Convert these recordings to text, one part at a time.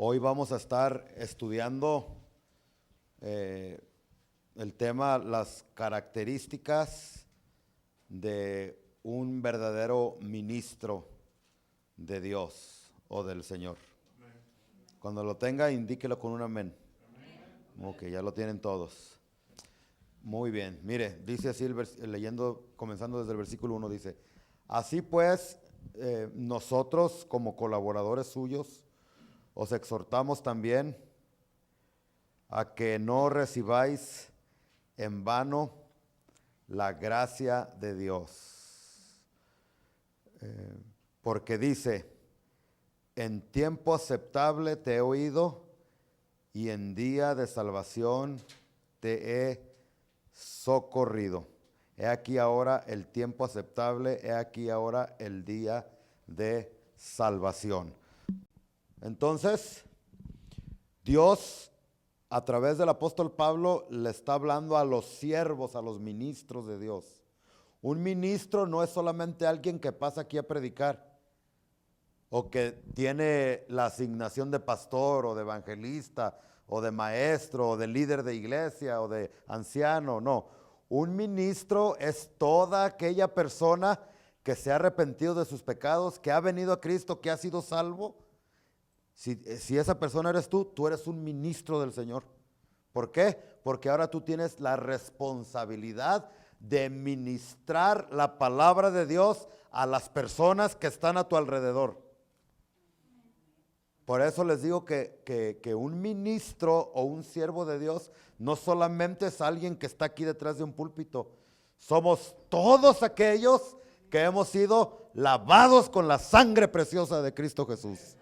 Hoy vamos a estar estudiando el tema, las características de un verdadero ministro de Dios o del Señor. Amén. Cuando lo tenga, indíquelo con un amén. Amén. Ok, ya lo tienen todos. Muy bien, mire, dice así, comenzando desde el versículo 1, dice: así pues, nosotros como colaboradores suyos, os exhortamos también a que no recibáis en vano la gracia de Dios. Porque dice: en tiempo aceptable te he oído y en día de salvación te he socorrido. He aquí ahora el tiempo aceptable, he aquí ahora el día de salvación. Entonces, Dios, a través del apóstol Pablo, le está hablando a los siervos, a los ministros de Dios. Un ministro no es solamente alguien que pasa aquí a predicar, o que tiene la asignación de pastor, o de evangelista, o de maestro, o de líder de iglesia, o de anciano. No, un ministro es toda aquella persona que se ha arrepentido de sus pecados, que ha venido a Cristo, que ha sido salvo. Si esa persona eres tú eres un ministro del Señor. ¿Por qué? Porque ahora tú tienes la responsabilidad de ministrar la palabra de Dios a las personas que están a tu alrededor. Por eso les digo que un ministro o un siervo de Dios no solamente es alguien que está aquí detrás de un púlpito. Somos todos aquellos que hemos sido lavados con la sangre preciosa de Cristo Jesús.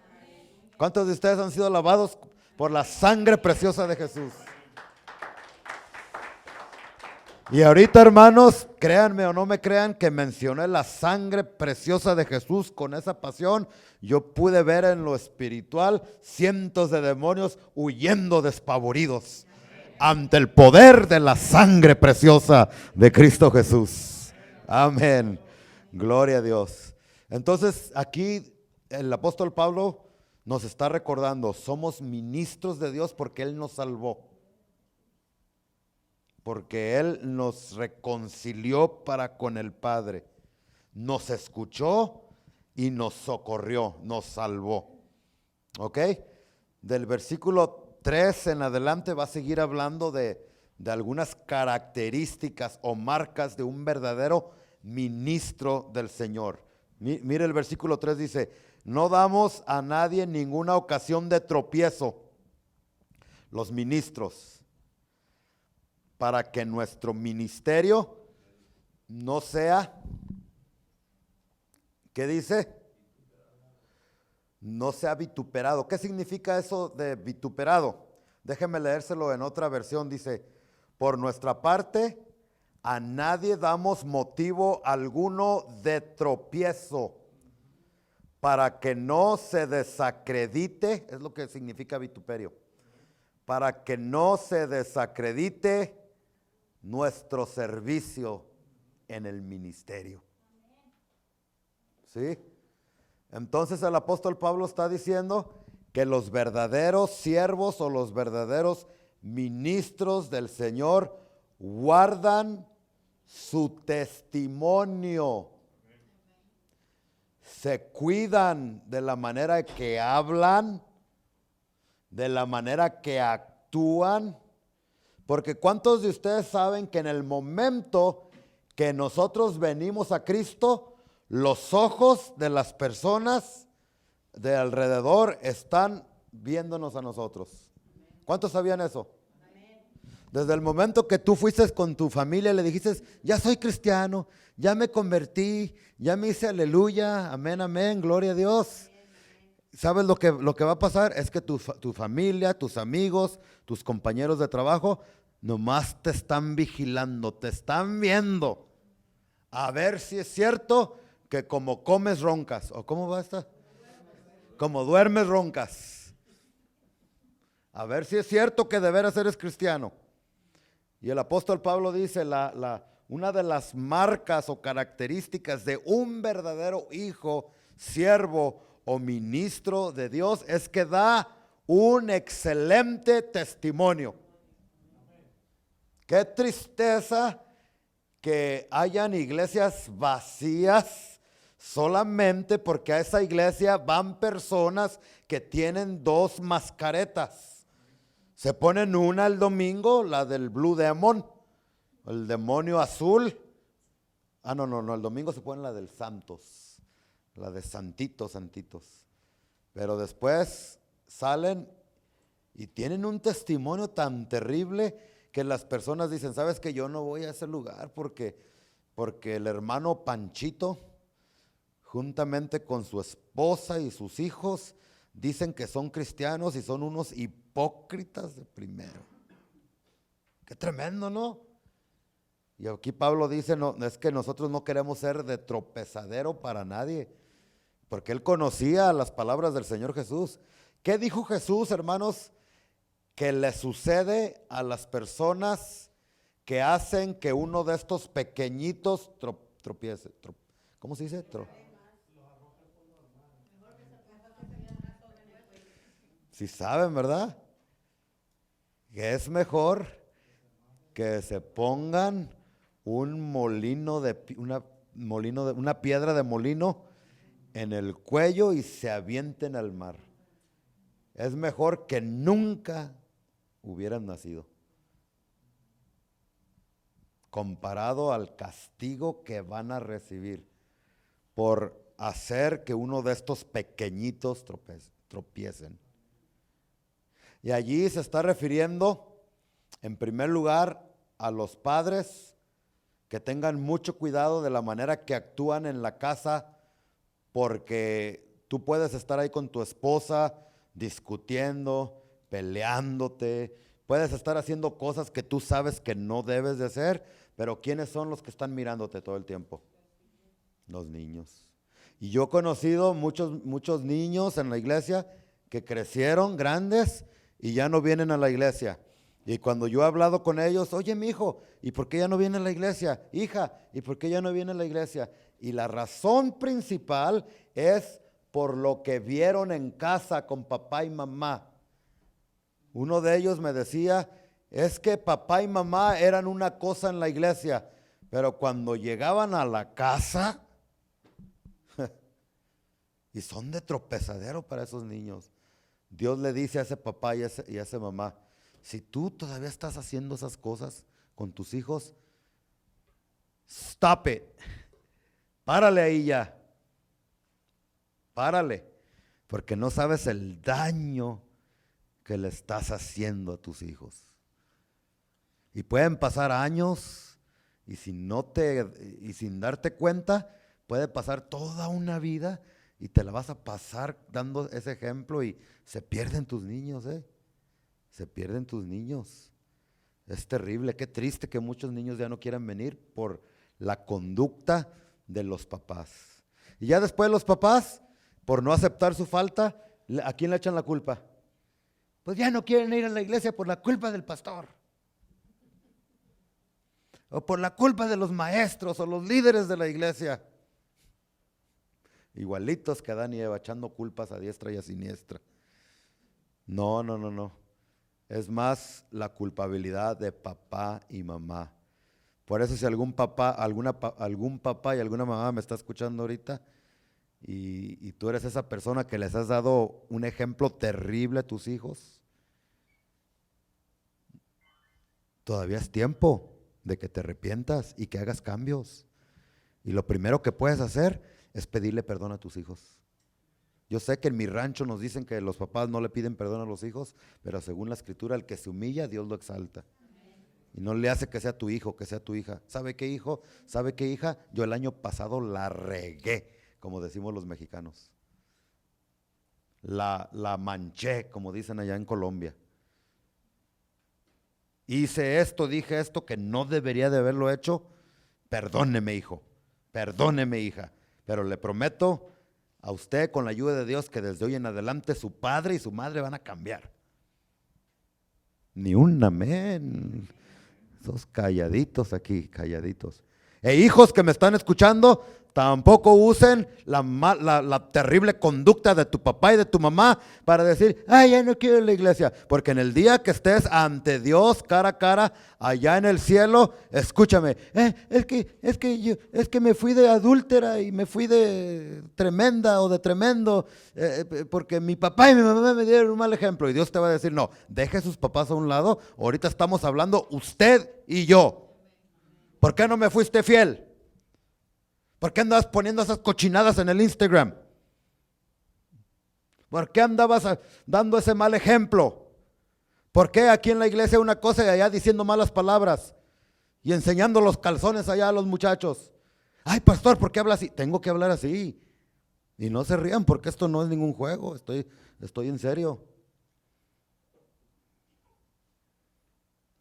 ¿Cuántos de ustedes han sido lavados por la sangre preciosa de Jesús? Y ahorita, hermanos, créanme o no me crean que mencioné la sangre preciosa de Jesús con esa pasión. Yo pude ver en lo espiritual cientos de demonios huyendo despavoridos ante el poder de la sangre preciosa de Cristo Jesús. Amén. Gloria a Dios. Entonces, aquí el apóstol Pablo nos está recordando, somos ministros de Dios porque Él nos salvó. Porque Él nos reconcilió para con el Padre, nos escuchó y nos socorrió, nos salvó. ¿Ok? Del versículo 3 en adelante va a seguir hablando de algunas características o marcas de un verdadero ministro del Señor. Mire el versículo 3 dice: no damos a nadie ninguna ocasión de tropiezo, los ministros, para que nuestro ministerio no sea, ¿qué dice? No sea vituperado. ¿Qué significa eso de vituperado? Déjeme leérselo en otra versión. Dice: por nuestra parte, a nadie damos motivo alguno de tropiezo, para que no se desacredite, es lo que significa vituperio, para que no se desacredite nuestro servicio en el ministerio. ¿Sí? Entonces el apóstol Pablo está diciendo que los verdaderos siervos o los verdaderos ministros del Señor guardan su testimonio. Se cuidan de la manera que hablan, de la manera que actúan. Porque ¿cuántos de ustedes saben que en el momento que nosotros venimos a Cristo, los ojos de las personas de alrededor están viéndonos a nosotros? ¿Cuántos sabían eso? Desde el momento que tú fuiste con tu familia y le dijiste: ya soy cristiano, ya me convertí, ya me hice aleluya, amén, amén, gloria a Dios. ¿Sabes lo que va a pasar? Es que tu familia, tus amigos, tus compañeros de trabajo, nomás te están vigilando, te están viendo. A ver si es cierto que como comes roncas, ¿o cómo va esta? Como duermes roncas. A ver si es cierto que de veras eres cristiano. Y el apóstol Pablo dice, una de las marcas o características de un verdadero hijo, siervo o ministro de Dios es que da un excelente testimonio. Qué tristeza que hayan iglesias vacías solamente porque a esa iglesia van personas que tienen dos mascaretas. Se ponen una el domingo, la del Blue Demon, el demonio azul. No, el domingo se ponen la del Santos, la de santitos. Pero después salen y tienen un testimonio tan terrible que las personas dicen, ¿sabes qué? Yo no voy a ese lugar porque el hermano Panchito, juntamente con su esposa y sus hijos, dicen que son cristianos y son unos hipócritas de primero. Qué tremendo, ¿no? Y aquí Pablo dice, no, es que nosotros no queremos ser de tropezadero para nadie, porque él conocía las palabras del Señor Jesús. ¿Qué dijo Jesús, hermanos? Que le sucede a las personas que hacen que uno de estos pequeñitos tropiece. ¿Cómo se dice? Si saben, ¿verdad? Que es mejor que se pongan una piedra de molino en el cuello y se avienten al mar. Es mejor que nunca hubieran nacido, comparado al castigo que van a recibir por hacer que uno de estos pequeñitos tropiecen. Y allí se está refiriendo, en primer lugar, a los padres que tengan mucho cuidado de la manera que actúan en la casa, porque tú puedes estar ahí con tu esposa discutiendo, peleándote, puedes estar haciendo cosas que tú sabes que no debes de hacer, pero ¿quiénes son los que están mirándote todo el tiempo? Los niños. Y yo he conocido muchos niños en la iglesia que crecieron grandes y ya no vienen a la iglesia. Y cuando yo he hablado con ellos, oye, mi hijo, ¿y por qué ya no viene a la iglesia? Hija, ¿y por qué ya no viene a la iglesia? Y la razón principal es por lo que vieron en casa con papá y mamá. Uno de ellos me decía, es que papá y mamá eran una cosa en la iglesia, pero cuando llegaban a la casa, y son de tropezadero para esos niños, Dios le dice a ese papá y a esa mamá, si tú todavía estás haciendo esas cosas con tus hijos, stop it, párale ahí ya, párale, porque no sabes el daño que le estás haciendo a tus hijos. Y pueden pasar años y sin darte cuenta, puede pasar toda una vida y te la vas a pasar dando ese ejemplo y se pierden tus niños, se pierden tus niños. Es terrible, qué triste que muchos niños ya no quieran venir por la conducta de los papás. Y ya después los papás, por no aceptar su falta, ¿a quién le echan la culpa? Pues ya no quieren ir a la iglesia por la culpa del pastor. O por la culpa de los maestros o los líderes de la iglesia. Igualitos que Adán y Eva, echando culpas a diestra y a siniestra. No. Es más la culpabilidad de papá y mamá. Por eso si algún papá y alguna mamá me está escuchando ahorita y tú eres esa persona que les has dado un ejemplo terrible a tus hijos, todavía es tiempo de que te arrepientas y que hagas cambios. Y lo primero que puedes hacer es pedirle perdón a tus hijos. Yo sé que en mi rancho nos dicen que los papás no le piden perdón a los hijos, pero según la escritura, el que se humilla, Dios lo exalta. Y no le hace que sea tu hijo, que sea tu hija. ¿Sabe qué, hijo? ¿Sabe qué, hija? Yo el año pasado la regué, como decimos los mexicanos. La manché, como dicen allá en Colombia. Hice esto, dije esto que no debería de haberlo hecho. Perdóneme, hijo. Perdóneme, hija. Pero le prometo a usted, con la ayuda de Dios, que desde hoy en adelante su padre y su madre van a cambiar. Ni un amén. Esos calladitos aquí, calladitos. E hijos que me están escuchando, tampoco usen la terrible conducta de tu papá y de tu mamá para decir, ay, ya no quiero ir a la iglesia. Porque en el día que estés ante Dios cara a cara, allá en el cielo, escúchame, es que me fui de adúltera y me fui de tremenda o de tremendo, porque mi papá y mi mamá me dieron un mal ejemplo. Y Dios te va a decir, no, deje a sus papás a un lado, ahorita estamos hablando usted y yo. ¿Por qué no me fuiste fiel? ¿Por qué andabas poniendo esas cochinadas en el Instagram? ¿Por qué andabas dando ese mal ejemplo? ¿Por qué aquí en la iglesia una cosa y allá diciendo malas palabras y enseñando los calzones allá a los muchachos? Ay, pastor, ¿por qué habla así? Tengo que hablar así. Y no se rían porque esto no es ningún juego, estoy en serio.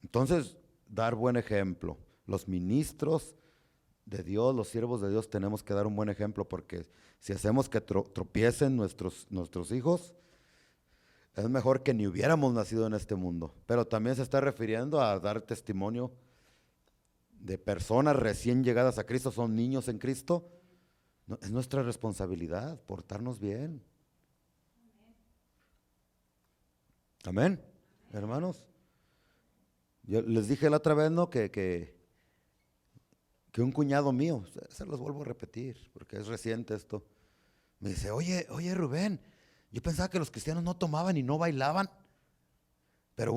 Entonces, dar buen ejemplo. Los ministros de Dios, los siervos de Dios, tenemos que dar un buen ejemplo, porque si hacemos que tropiecen nuestros hijos, es mejor que ni hubiéramos nacido en este mundo. Pero también se está refiriendo a dar testimonio de personas recién llegadas a Cristo, son niños en Cristo. No, es nuestra responsabilidad portarnos bien. Amén, hermanos. Yo les dije la otra vez, ¿no? Que un cuñado mío, se los vuelvo a repetir, porque es reciente esto, me dice, oye Rubén, yo pensaba que los cristianos no tomaban y no bailaban, pero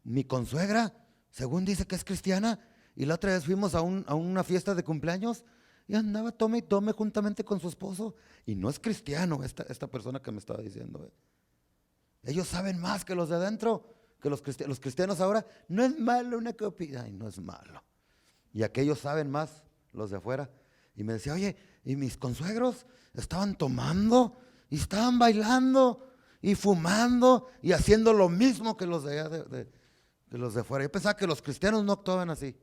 mi consuegra, según dice que es cristiana, y la otra vez fuimos a una fiesta de cumpleaños, y andaba tome y tome juntamente con su esposo, y no es cristiano esta persona que me estaba diciendo. Ellos saben más que los de adentro, que los cristianos ahora, no es malo una copia, ay, no es malo. Y aquellos saben más, los de afuera. Y me decía, oye, y mis consuegros estaban tomando y estaban bailando y fumando y haciendo lo mismo que los de allá de los de afuera. Yo pensaba que los cristianos no actuaban así.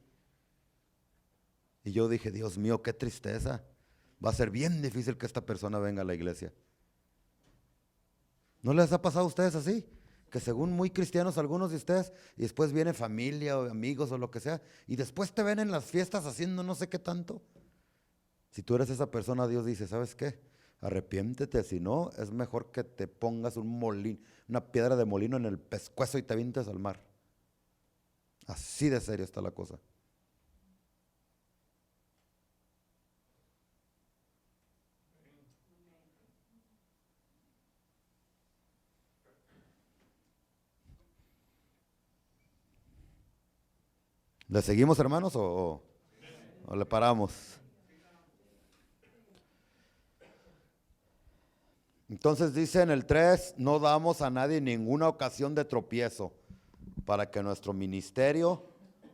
Y yo dije, Dios mío, qué tristeza. Va a ser bien difícil que esta persona venga a la iglesia. ¿No les ha pasado a ustedes así? Que según muy cristianos algunos de ustedes, y después viene familia o amigos o lo que sea, y después te ven en las fiestas haciendo no sé qué tanto. Si tú eres esa persona, Dios dice, ¿sabes qué? Arrepiéntete, si no, es mejor que te pongas una piedra de molino en el pescuezo y te avientes al mar. Así de serio está la cosa. ¿Le seguimos, hermanos, o le paramos? Entonces dice en el 3, no damos a nadie ninguna ocasión de tropiezo para que nuestro ministerio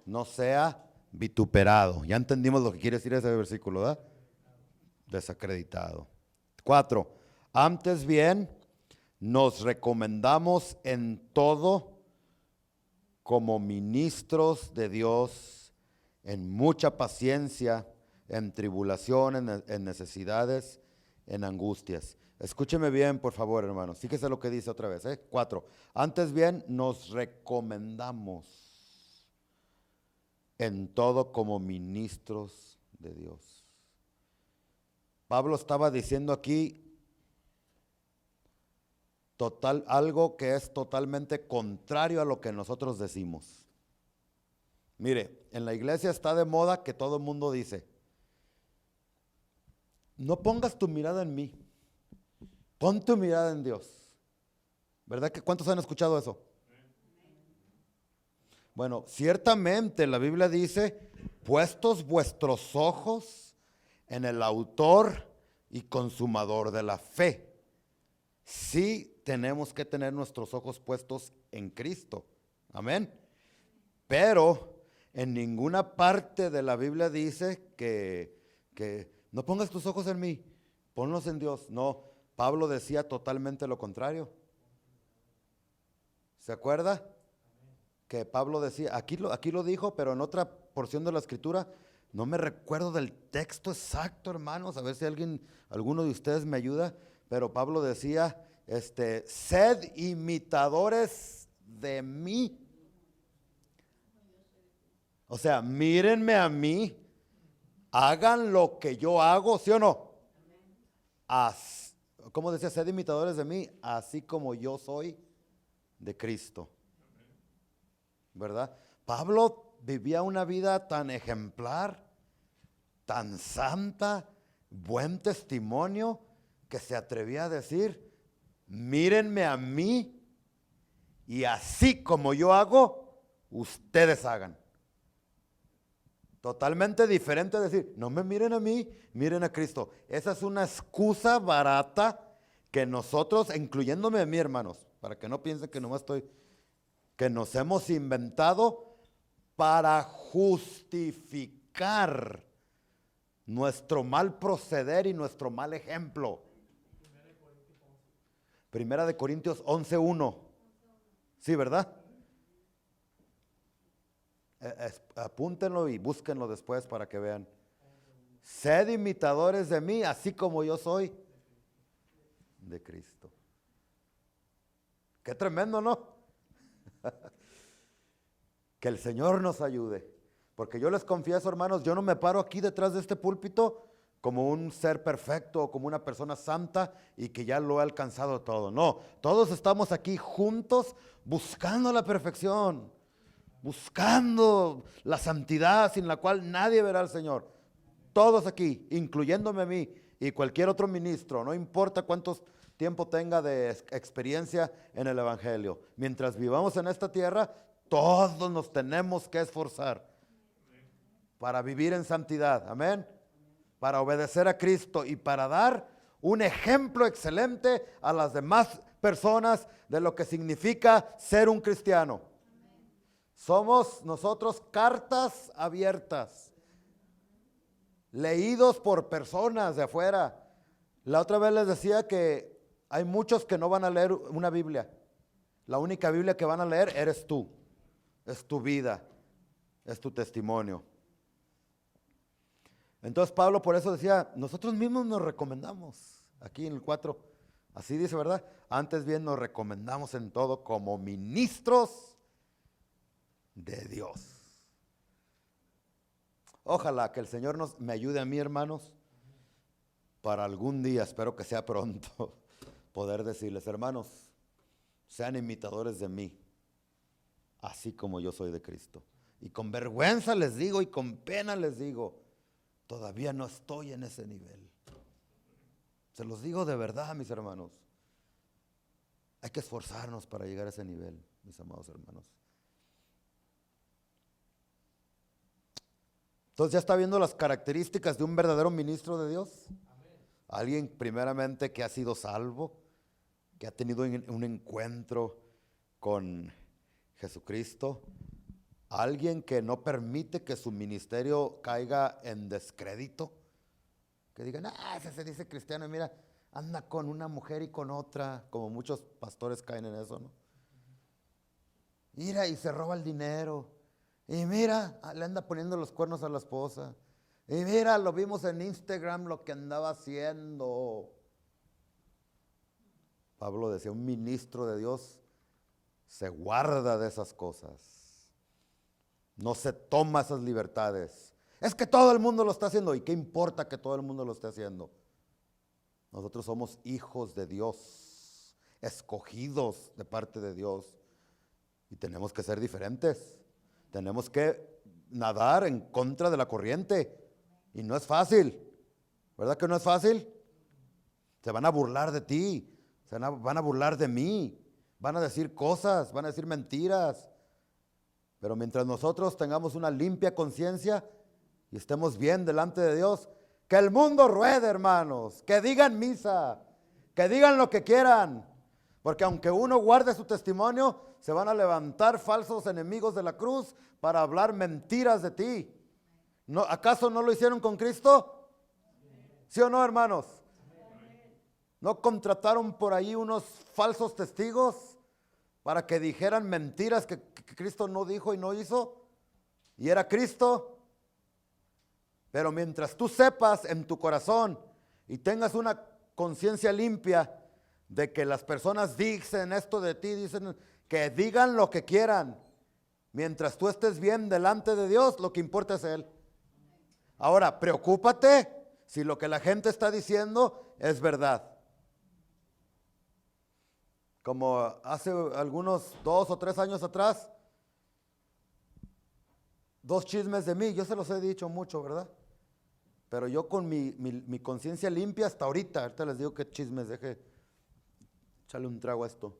no sea vituperado. Ya entendimos lo que quiere decir ese versículo, ¿verdad? Desacreditado. 4, antes bien, nos recomendamos en todo como ministros de Dios, en mucha paciencia, en tribulación, en necesidades, en angustias. Escúcheme bien, por favor, hermanos. Fíjese lo que dice otra vez. 4. Antes bien, nos recomendamos en todo como ministros de Dios. Pablo estaba diciendo aquí algo que es totalmente contrario a lo que nosotros decimos. Mire, en la iglesia está de moda que todo el mundo dice, no pongas tu mirada en mí, pon tu mirada en Dios. ¿Verdad que cuántos han escuchado eso? Bueno, ciertamente la Biblia dice, puestos vuestros ojos en el autor y consumador de la fe. Sí tenemos que tener nuestros ojos puestos en Cristo. Amén. Pero en ninguna parte de la Biblia dice que no pongas tus ojos en mí, ponlos en Dios. No, Pablo decía totalmente lo contrario. ¿Se acuerda? Que Pablo decía, aquí lo dijo, pero en otra porción de la escritura, no me recuerdo del texto exacto, hermanos, a ver si alguno de ustedes me ayuda, pero Pablo decía, sed imitadores de mí. O sea, mírenme a mí hagan lo que yo hago, ¿sí o no? ¿Cómo decía? Sed imitadores de mí, así como yo soy de Cristo. ¿Verdad? Pablo vivía una vida tan ejemplar, tan santa, buen testimonio, que se atrevía a decir, mírenme a mí y así como yo hago, ustedes hagan. Totalmente diferente a decir, no me miren a mí, miren a Cristo. Esa es una excusa barata que nosotros, incluyéndome a mí, hermanos, para que no piensen que nomás que nos hemos inventado para justificar nuestro mal proceder y nuestro mal ejemplo. Primera de Corintios 11:1. Sí, ¿verdad? Apúntenlo y búsquenlo después para que vean. Sed imitadores de mí, así como yo soy de Cristo. Qué tremendo, ¿no? Que el Señor nos ayude. Porque yo les confieso, hermanos, yo no me paro aquí detrás de este púlpito como un ser perfecto o como una persona santa y que ya lo he alcanzado todo. No, todos estamos aquí juntos buscando la perfección, buscando la santidad sin la cual nadie verá al Señor. Todos aquí, incluyéndome a mí y cualquier otro ministro, no importa cuántos tiempo tenga de experiencia en el Evangelio. Mientras vivamos en esta tierra, todos nos tenemos que esforzar para vivir en santidad, amén, para obedecer a Cristo y para dar un ejemplo excelente a las demás personas de lo que significa ser un cristiano. Somos nosotros cartas abiertas, leídos por personas de afuera. La otra vez les decía que hay muchos que no van a leer una Biblia. La única Biblia que van a leer eres tú, es tu vida, es tu testimonio. Entonces Pablo por eso decía, nosotros mismos nos recomendamos, aquí en el 4, así dice, ¿verdad? Antes bien nos recomendamos en todo como ministros de Dios. Ojalá que el Señor me ayude a mí, hermanos, para algún día, espero que sea pronto, poder decirles, hermanos, sean imitadores de mí, así como yo soy de Cristo. Y con vergüenza les digo y con pena les digo, todavía no estoy en ese nivel. Se los digo de verdad, mis hermanos. Hay que esforzarnos para llegar a ese nivel, mis amados hermanos. Entonces ya está viendo las características de un verdadero ministro de Dios. Amén. Alguien primeramente que ha sido salvo, que ha tenido un encuentro con Jesucristo. Alguien que no permite que su ministerio caiga en descrédito. Que digan, ese se dice cristiano y mira, anda con una mujer y con otra, como muchos pastores caen en eso, ¿no? Mira, y se roba el dinero. Y mira, le anda poniendo los cuernos a la esposa. Y mira, lo vimos en Instagram lo que andaba haciendo. Pablo decía, un ministro de Dios se guarda de esas cosas. No se toma esas libertades. Es que todo el mundo lo está haciendo. ¿Y qué importa que todo el mundo lo esté haciendo? Nosotros somos hijos de Dios, escogidos de parte de Dios. Y tenemos que ser diferentes. Tenemos que nadar en contra de la corriente. Y no es fácil. ¿Verdad que no es fácil? Se van a burlar de ti. Van a burlar de mí. Van a decir cosas, van a decir mentiras. Pero mientras nosotros tengamos una limpia conciencia y estemos bien delante de Dios, que el mundo ruede, hermanos, que digan misa, que digan lo que quieran, porque aunque uno guarde su testimonio, se van a levantar falsos enemigos de la cruz para hablar mentiras de ti. ¿No, acaso no lo hicieron con Cristo? ¿Sí o no, hermanos? ¿No contrataron por ahí unos falsos testigos para que dijeran mentiras que Cristo no dijo y no hizo? Y era Cristo. Pero mientras tú sepas en tu corazón y tengas una conciencia limpia de que las personas dicen esto de ti, dicen que digan lo que quieran, mientras tú estés bien delante de Dios, lo que importa es Él. Ahora, preocúpate si lo que la gente está diciendo es verdad. Como hace algunos 2 o 3 años atrás, 2 chismes de mí, yo se los he dicho mucho, ¿verdad? Pero yo con mi conciencia limpia hasta ahorita les digo que chismes, deje echarle un trago a esto.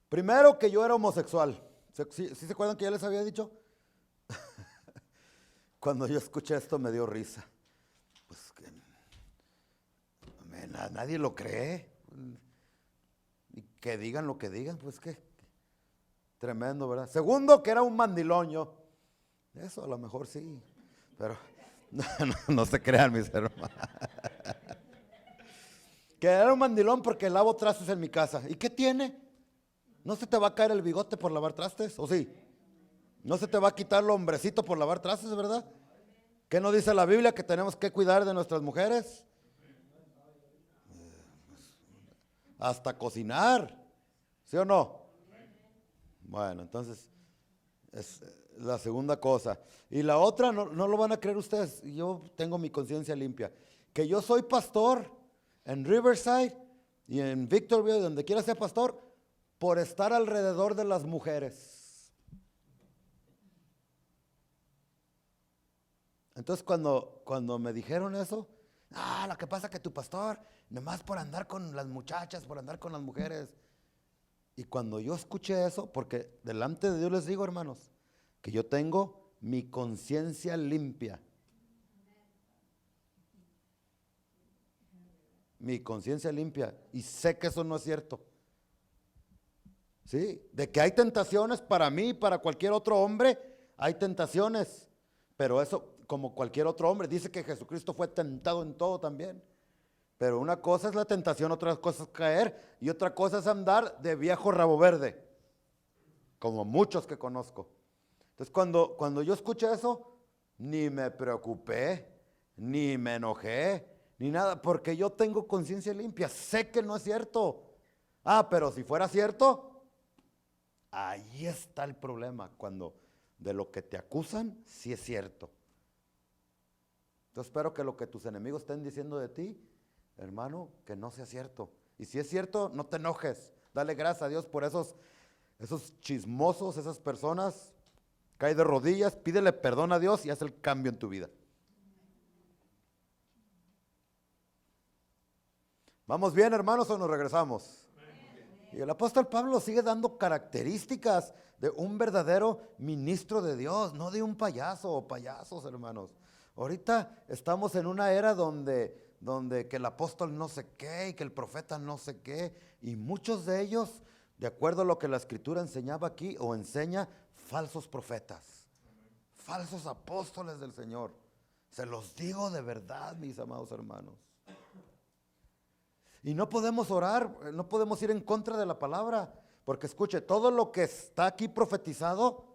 Primero, que yo era homosexual. ¿Sí se acuerdan que ya les había dicho? Cuando yo escuché esto me dio risa. Pues que nadie lo cree. Y que digan lo que digan, pues que tremendo, ¿verdad? Segundo, que era un mandilón yo. Eso a lo mejor sí, pero no se crean, mis hermanos. Que era un mandilón porque lavo trastes en mi casa. ¿Y qué tiene? ¿No se te va a caer el bigote por lavar trastes? ¿O sí? ¿No se te va a quitar el hombrecito por lavar trastes, verdad? ¿Qué no dice la Biblia? Que tenemos que cuidar de nuestras mujeres. Hasta cocinar. ¿Sí o no? Bueno, entonces es la segunda cosa. Y la otra, no lo van a creer ustedes, yo tengo mi conciencia limpia, que yo soy pastor en Riverside y en Victorville, donde quiera ser pastor, por estar alrededor de las mujeres. Entonces cuando me dijeron eso, lo que pasa es que tu pastor, nomás por andar con las muchachas, por andar con las mujeres. Y cuando yo escuché eso, porque delante de Dios les digo, hermanos, que yo tengo mi conciencia limpia. Mi conciencia limpia. Y sé que eso no es cierto. ¿Sí? De que hay tentaciones para mí, para cualquier otro hombre, hay tentaciones. Pero eso, como cualquier otro hombre, dice que Jesucristo fue tentado en todo también. Pero una cosa es la tentación, otra cosa es caer y otra cosa es andar de viejo rabo verde, como muchos que conozco. Entonces cuando yo escuché eso, ni me preocupé, ni me enojé, ni nada, porque yo tengo conciencia limpia, sé que no es cierto. Pero si fuera cierto, ahí está el problema, cuando de lo que te acusan, sí es cierto. Entonces espero que lo que tus enemigos estén diciendo de ti, hermano, que no sea cierto. Y si es cierto, no te enojes. Dale gracias a Dios por esos chismosos, esas personas. Cae de rodillas, pídele perdón a Dios y haz el cambio en tu vida. ¿Vamos bien, hermanos, o nos regresamos? Y el apóstol Pablo sigue dando características de un verdadero ministro de Dios, no de un payaso o payasos, hermanos. Ahorita estamos en una era donde que el apóstol no sé qué y que el profeta no sé qué, y muchos de ellos, de acuerdo a lo que la escritura enseñaba aquí o enseña, falsos profetas, falsos apóstoles del Señor. Se los digo de verdad, mis amados hermanos. Y no podemos orar, no podemos ir en contra de la palabra, porque escuche, todo lo que está aquí profetizado,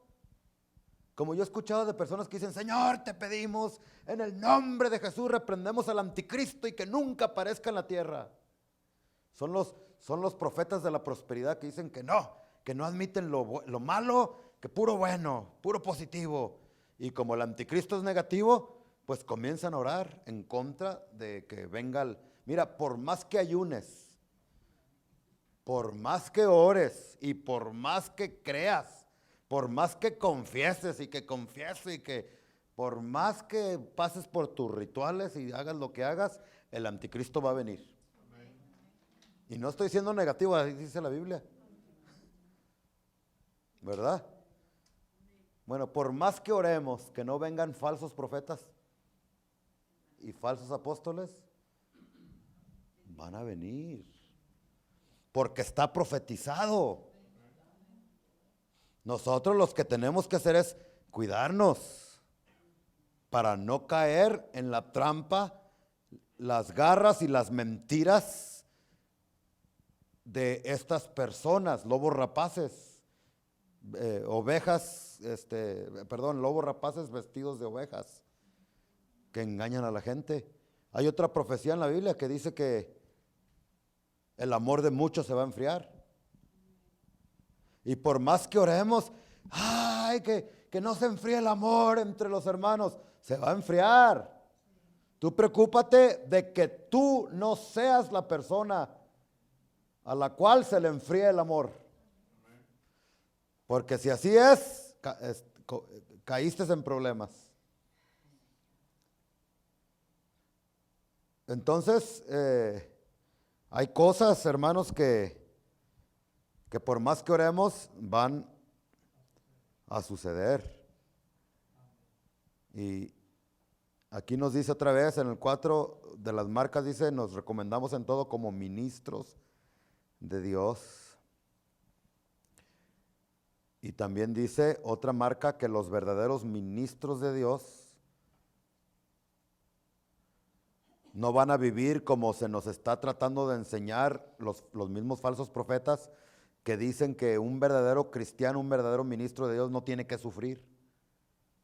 como yo he escuchado de personas que dicen, Señor, te pedimos, en el nombre de Jesús reprendemos al anticristo y que nunca aparezca en la tierra. Son los profetas de la prosperidad que dicen que no admiten lo malo, que puro bueno, puro positivo. Y como el anticristo es negativo, pues comienzan a orar en contra de que venga mira, por más que ayunes, por más que ores y por más que creas, por más que confieses y que por más que pases por tus rituales y hagas lo que hagas, el anticristo va a venir. Amén. Y no estoy siendo negativo, así dice la Biblia. ¿Verdad? Bueno, por más que oremos, que no vengan falsos profetas y falsos apóstoles, van a venir. Porque está profetizado. Nosotros los que tenemos que hacer es cuidarnos para no caer en la trampa, las garras y las mentiras de estas personas, lobos rapaces, lobos rapaces vestidos de ovejas que engañan a la gente. Hay otra profecía en la Biblia que dice que el amor de muchos se va a enfriar. Y por más que oremos, ay, que no se enfríe el amor entre los hermanos. Se va a enfriar. Tú preocúpate de que tú no seas la persona a la cual se le enfríe el amor. Porque si así es, caíste en problemas. Entonces, hay cosas, hermanos, que por más que oremos, van a suceder. Y aquí nos dice otra vez, en el 4 de las marcas, dice, nos recomendamos en todo como ministros de Dios. Y también dice otra marca, que los verdaderos ministros de Dios no van a vivir como se nos está tratando de enseñar los mismos falsos profetas, que dicen que un verdadero cristiano, un verdadero ministro de Dios no tiene que sufrir.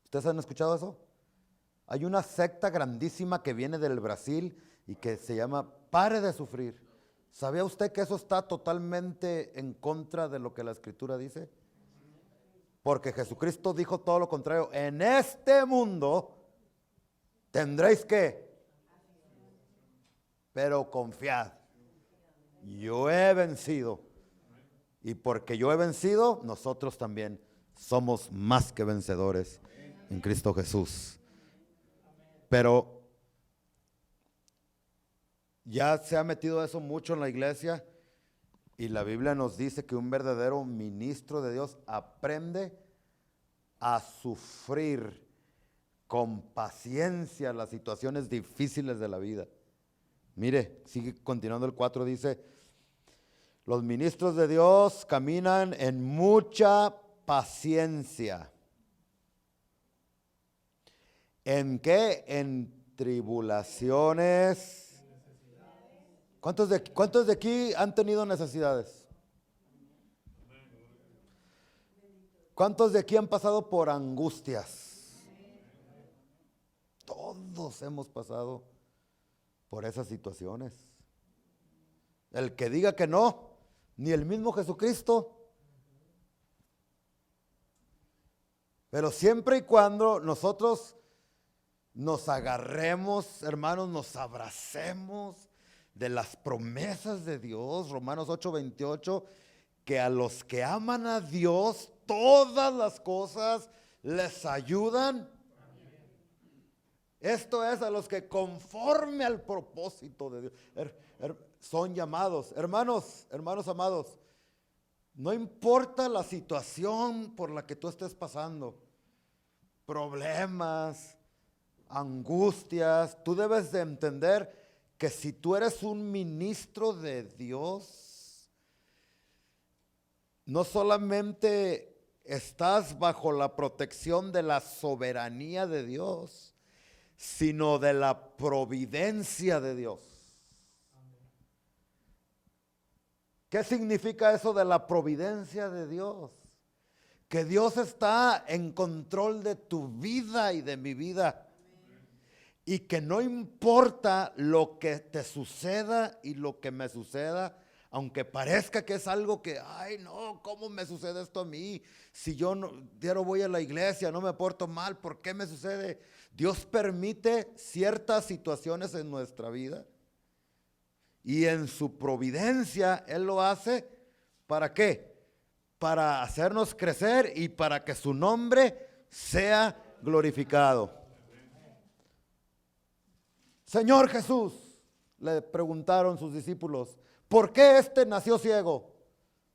¿Ustedes han escuchado eso? Hay una secta grandísima que viene del Brasil y que se llama Pare de Sufrir. ¿Sabía usted que eso está totalmente en contra de lo que la Escritura dice? Porque Jesucristo dijo todo lo contrario. En este mundo tendréis que, pero confiad. Yo he vencido. Y porque yo he vencido, nosotros también somos más que vencedores en Cristo Jesús. Pero ya se ha metido eso mucho en la iglesia, y la Biblia nos dice que un verdadero ministro de Dios aprende a sufrir con paciencia las situaciones difíciles de la vida. Mire, sigue continuando el 4, dice, los ministros de Dios caminan en mucha paciencia. ¿En qué? En tribulaciones. ¿Cuántos de aquí han tenido necesidades? ¿Cuántos de aquí han pasado por angustias? Todos hemos pasado por esas situaciones. El que diga que no, ni el mismo Jesucristo. Pero siempre y cuando nosotros nos agarremos, hermanos, nos abracemos de las promesas de Dios, Romanos 8:28, que a los que aman a Dios, todas las cosas les ayudan. Esto es, a los que conforme al propósito de Dios son llamados. Hermanos amados, no importa la situación por la que tú estés pasando, problemas, angustias, tú debes de entender que si tú eres un ministro de Dios, no solamente estás bajo la protección de la soberanía de Dios, sino de la providencia de Dios. ¿Qué significa eso de la providencia de Dios? Que Dios está en control de tu vida y de mi vida. Y que no importa lo que te suceda y lo que me suceda, aunque parezca que es algo que, ay no, ¿cómo me sucede esto a mí? Si yo no, diario voy a la iglesia, no me porto mal, ¿por qué me sucede? Dios permite ciertas situaciones en nuestra vida, y en su providencia Él lo hace, ¿para qué? Para hacernos crecer y para que su nombre sea glorificado. Señor Jesús, le preguntaron sus discípulos, ¿por qué este nació ciego?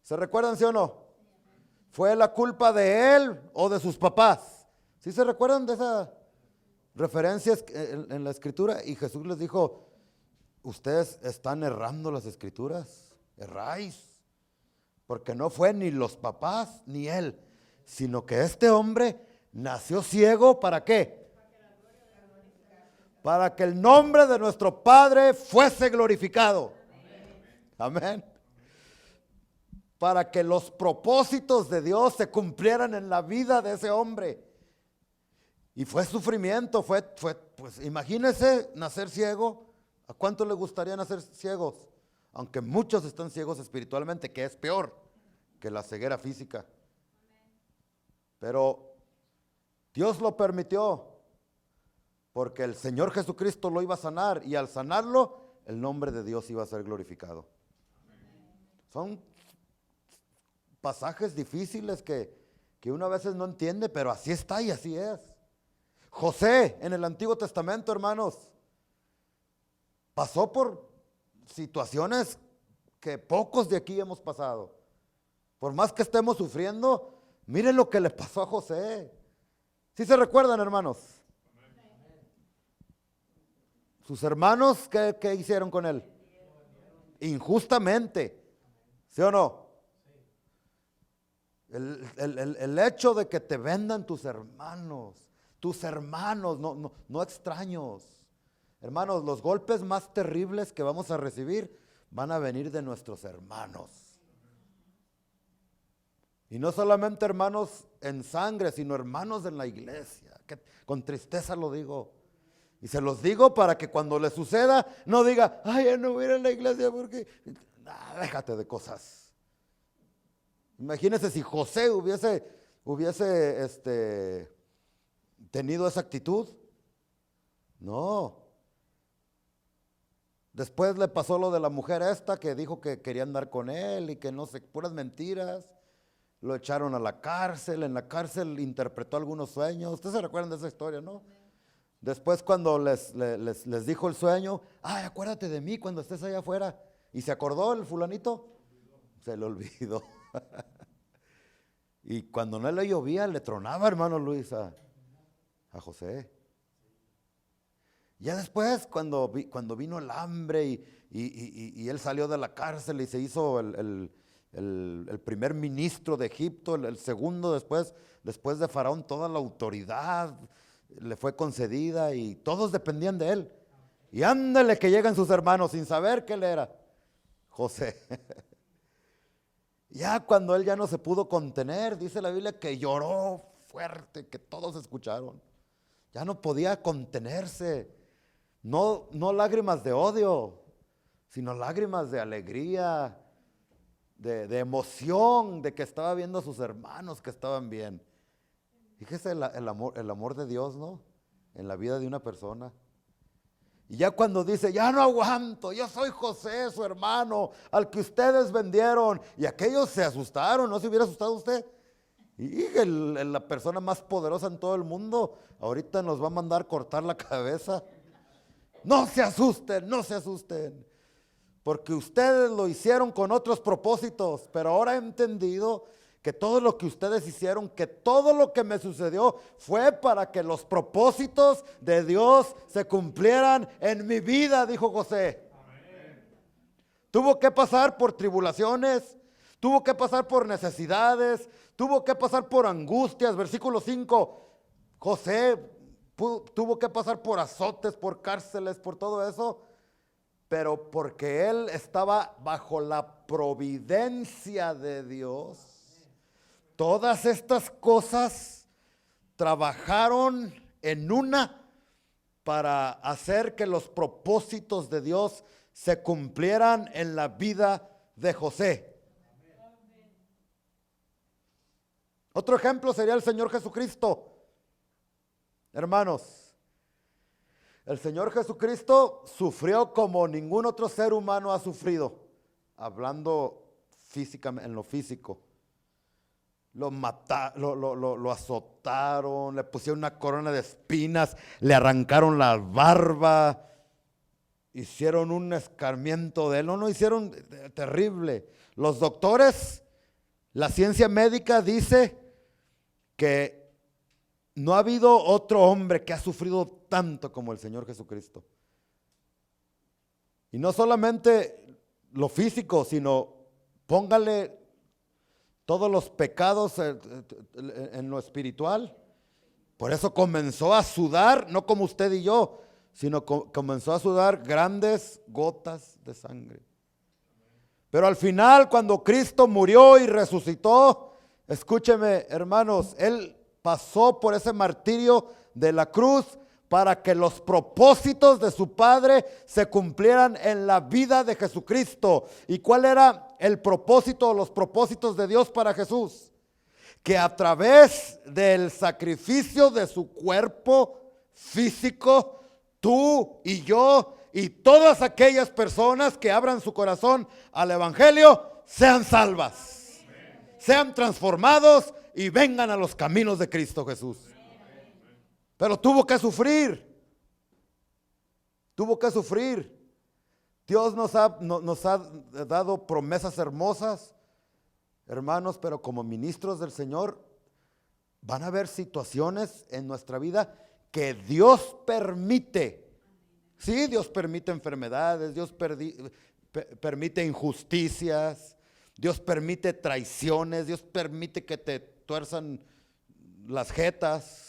¿Se recuerdan, sí o no? ¿Fue la culpa de él o de sus papás? ¿Sí se recuerdan de esas referencias en la escritura? Y Jesús les dijo, ustedes están errando las escrituras, erráis, porque no fue ni los papás ni él, sino que este hombre nació ciego, ¿para qué? Para que el nombre de nuestro Padre fuese glorificado. Amén. Para que los propósitos de Dios se cumplieran en la vida de ese hombre. Y fue sufrimiento, pues imagínese nacer ciego. ¿A cuánto le gustaría nacer ciegos? Aunque muchos están ciegos espiritualmente, que es peor que la ceguera física. Pero Dios lo permitió porque el Señor Jesucristo lo iba a sanar y al sanarlo, el nombre de Dios iba a ser glorificado. Son pasajes difíciles que uno a veces no entiende, pero así está y así es. José en el Antiguo Testamento, hermanos, pasó por situaciones que pocos de aquí hemos pasado. Por más que estemos sufriendo, miren lo que le pasó a José. ¿Sí se recuerdan, hermanos? Sus hermanos, ¿qué hicieron con él? Injustamente, ¿sí o no? El hecho de que te vendan tus hermanos, no extraños. Hermanos, los golpes más terribles que vamos a recibir van a venir de nuestros hermanos. Y no solamente hermanos en sangre, sino hermanos en la iglesia. Que con tristeza lo digo. Y se los digo para que cuando les suceda, no diga, ay, ya no voy a ir a la iglesia porque... déjate de cosas. Imagínense si José hubiese tenido esa actitud. No. Después le pasó lo de la mujer esta que dijo que quería andar con él y que no sé, puras mentiras. Lo echaron a la cárcel, en la cárcel interpretó algunos sueños. Ustedes se recuerdan de esa historia, ¿no? Después cuando les dijo el sueño, ay, acuérdate de mí cuando estés allá afuera. ¿Y se acordó el fulanito? Se le olvidó. Y cuando no le llovía, le tronaba, hermano Luis, a José. Ya después, cuando vino el hambre y él salió de la cárcel y se hizo el primer ministro de Egipto, el segundo después de Faraón, toda la autoridad le fue concedida y todos dependían de él. Y ándale que llegan sus hermanos sin saber que él era José. Ya cuando él ya no se pudo contener, dice la Biblia que lloró fuerte, que todos escucharon. Ya no podía contenerse. No lágrimas de odio, sino lágrimas de alegría, de emoción, de que estaba viendo a sus hermanos que estaban bien. Fíjese el amor de Dios, ¿no? En la vida de una persona. Y ya cuando dice, ya no aguanto, yo soy José, su hermano, al que ustedes vendieron. Y aquellos se asustaron, ¿no se hubiera asustado usted? Y la persona más poderosa en todo el mundo, ahorita nos va a mandar cortar la cabeza. No se asusten, no se asusten. Porque ustedes lo hicieron con otros propósitos, pero ahora he entendido que todo lo que ustedes hicieron, que todo lo que me sucedió fue para que los propósitos de Dios se cumplieran en mi vida, dijo José. Amén. Tuvo que pasar por tribulaciones, tuvo que pasar por necesidades, tuvo que pasar por angustias. Versículo 5, José tuvo que pasar por azotes, por cárceles, por todo eso, pero porque él estaba bajo la providencia de Dios. Todas estas cosas trabajaron en una para hacer que los propósitos de Dios se cumplieran en la vida de José. Otro ejemplo sería el Señor Jesucristo. Hermanos, el Señor Jesucristo sufrió como ningún otro ser humano ha sufrido, hablando físicamente, en lo físico. Lo azotaron, le pusieron una corona de espinas, le arrancaron la barba, hicieron un escarmiento de él, no hicieron terrible. Los doctores, la ciencia médica dice que no ha habido otro hombre que ha sufrido tanto como el Señor Jesucristo. Y no solamente lo físico, sino póngale todos los pecados en lo espiritual. Por eso comenzó a sudar, no como usted y yo, sino comenzó a sudar grandes gotas de sangre. Pero al final, cuando Cristo murió y resucitó, escúcheme, hermanos, Él pasó por ese martirio de la cruz para que los propósitos de su Padre se cumplieran en la vida de Jesucristo. ¿Y cuál era el propósito o los propósitos de Dios para Jesús? que a través del sacrificio de su cuerpo físico, tú y yo y todas aquellas personas que abran su corazón al evangelio sean salvas, sean transformados y vengan a los caminos de Cristo Jesús. Pero tuvo que sufrir. Tuvo que sufrir. Dios nos ha dado promesas hermosas, hermanos, pero como ministros del Señor van a haber situaciones en nuestra vida que Dios permite. Sí, Dios permite enfermedades, Dios permite injusticias, Dios permite traiciones, Dios permite que te tuerzan las jetas.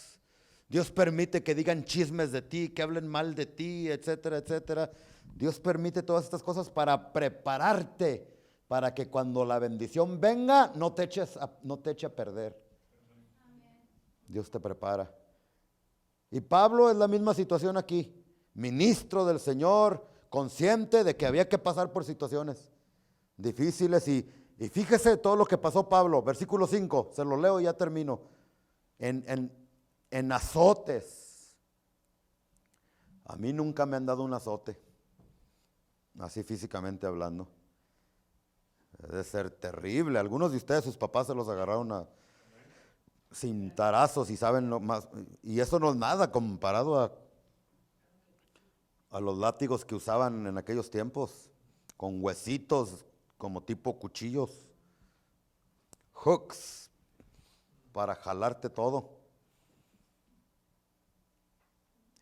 Dios permite que digan chismes de ti, que hablen mal de ti, etcétera, etcétera. Dios permite todas estas cosas para prepararte, para que cuando la bendición venga no te eche a perder. Dios te prepara. Y Pablo es la misma situación aquí. Ministro del Señor, consciente de que había que pasar por situaciones difíciles. Y fíjese todo lo que pasó Pablo. Versículo 5, se lo leo y ya termino. En azotes. A mí nunca me han dado un azote, así físicamente hablando. Debe ser terrible. Algunos de ustedes, sus papás se los agarraron a cintarazos y saben lo más. Y eso no es nada comparado a los látigos que usaban en aquellos tiempos, con huesitos como tipo cuchillos, hooks para jalarte todo.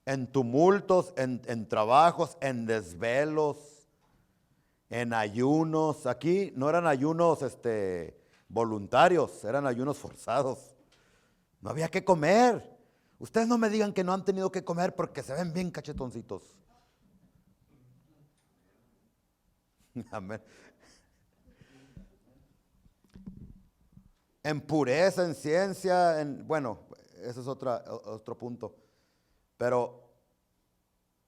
En tumultos, en trabajos, en desvelos, en ayunos. Aquí no eran ayunos voluntarios, eran ayunos forzados. No había que comer. Ustedes no me digan que no han tenido que comer porque se ven bien cachetoncitos. Amén. En pureza, en ciencia, bueno, ese es otro punto. Pero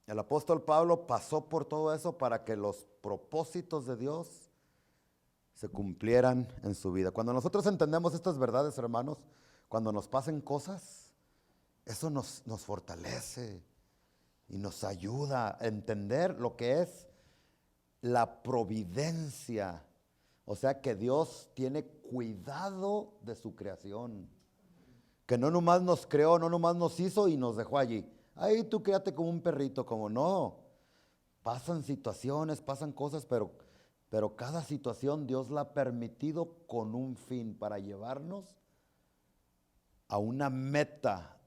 el apóstol Pablo pasó por todo eso para que los propósitos de Dios se cumplieran en su vida. Cuando nosotros entendemos estas verdades, hermanos, cuando nos pasen cosas, eso nos fortalece y nos ayuda a entender lo que es la providencia. O sea, que Dios tiene cuidado de su creación. Que no nomás nos creó, no nomás nos hizo y nos dejó allí. Ahí tú quédate como un perrito, como no. Pasan situaciones, pasan cosas, pero cada situación Dios la ha permitido con un fin, para llevarnos a una meta,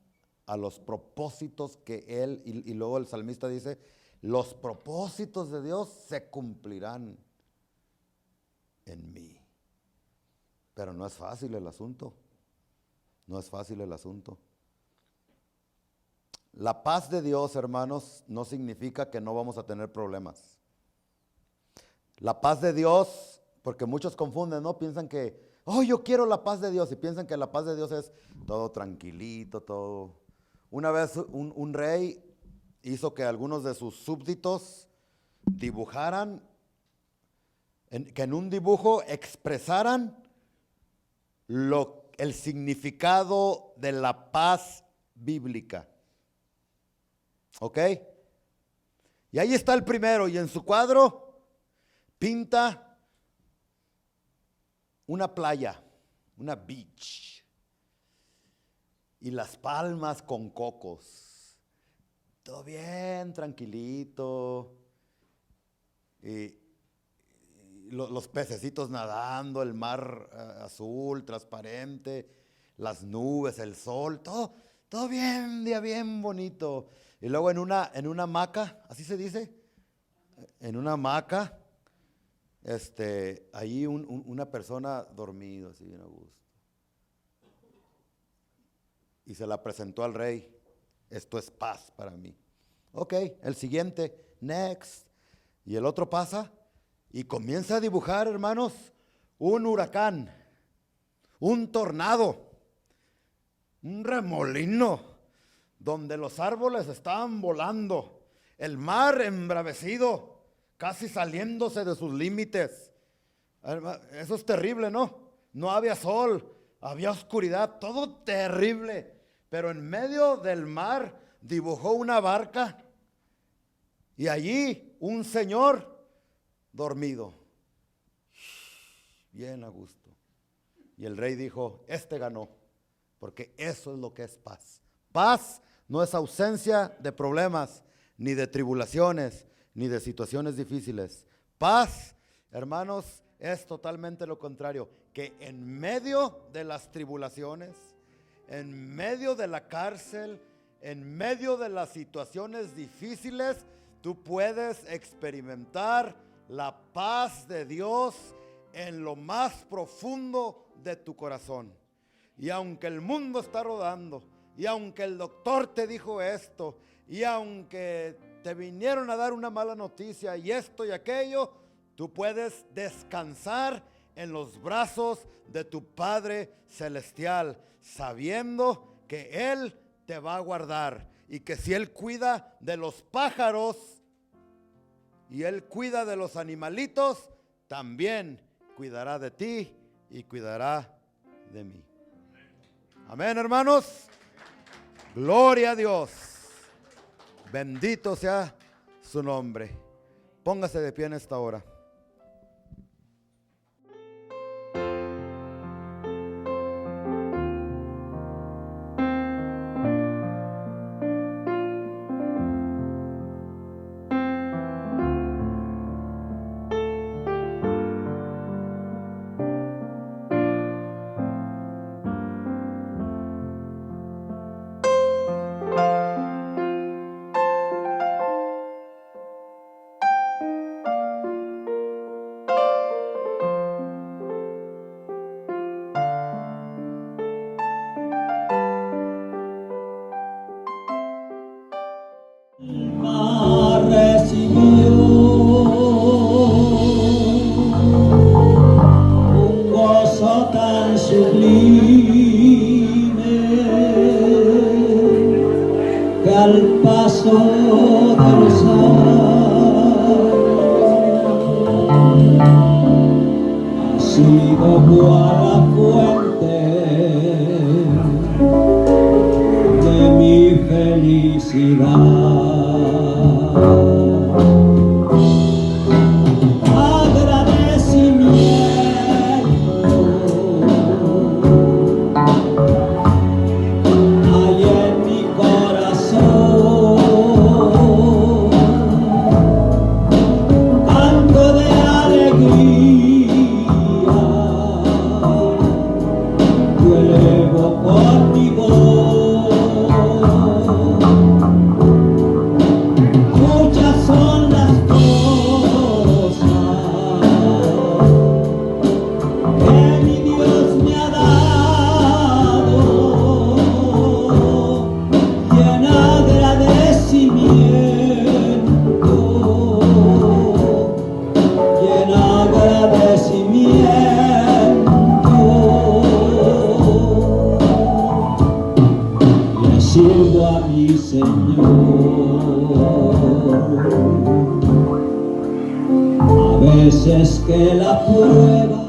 a los propósitos que Él, y luego el salmista dice, los propósitos de Dios se cumplirán en mí. Pero no es fácil el asunto, no es fácil el asunto. La paz de Dios, hermanos, no significa que no vamos a tener problemas. La paz de Dios, porque muchos confunden, ¿no? Piensan que, yo quiero la paz de Dios, y piensan que la paz de Dios es todo tranquilito, todo. Una vez un rey hizo que algunos de sus súbditos dibujaran, que en un dibujo expresaran el significado de la paz bíblica. ¿Ok? Y ahí está el primero, y en su cuadro pinta una playa, una beach, y las palmas con cocos, todo bien tranquilito, y los pececitos nadando, el mar azul, transparente, las nubes, el sol, todo bien, día bien bonito. Y luego en una hamaca, así se dice, en una hamaca, ahí una persona dormido, así bien a gusto. Y se la presentó al rey. Esto es paz para mí. Ok, el siguiente, next. Y el otro pasa y comienza a dibujar, hermanos, un huracán, un tornado, un remolino, donde los árboles estaban volando, el mar embravecido, casi saliéndose de sus límites. Eso es terrible, ¿no? No había sol, había oscuridad, todo terrible, pero en medio del mar dibujó una barca y allí un señor dormido, bien a gusto. Y el rey dijo, este ganó, porque eso es lo que es paz. Paz no es ausencia de problemas, ni de tribulaciones, ni de situaciones difíciles. Paz, hermanos, es totalmente lo contrario, que en medio de las tribulaciones, en medio de la cárcel, en medio de las situaciones difíciles, tú puedes experimentar la paz de Dios en lo más profundo de tu corazón. Y aunque el mundo está rodando, y aunque el doctor te dijo esto, y aunque te vinieron a dar una mala noticia y esto y aquello, tú puedes descansar en los brazos de tu Padre Celestial, sabiendo que Él te va a guardar y que si Él cuida de los pájaros y Él cuida de los animalitos, también cuidará de ti y cuidará de mí. Amén, hermanos. Gloria a Dios. Bendito sea su nombre. Póngase de pie en esta hora. A veces que la prueba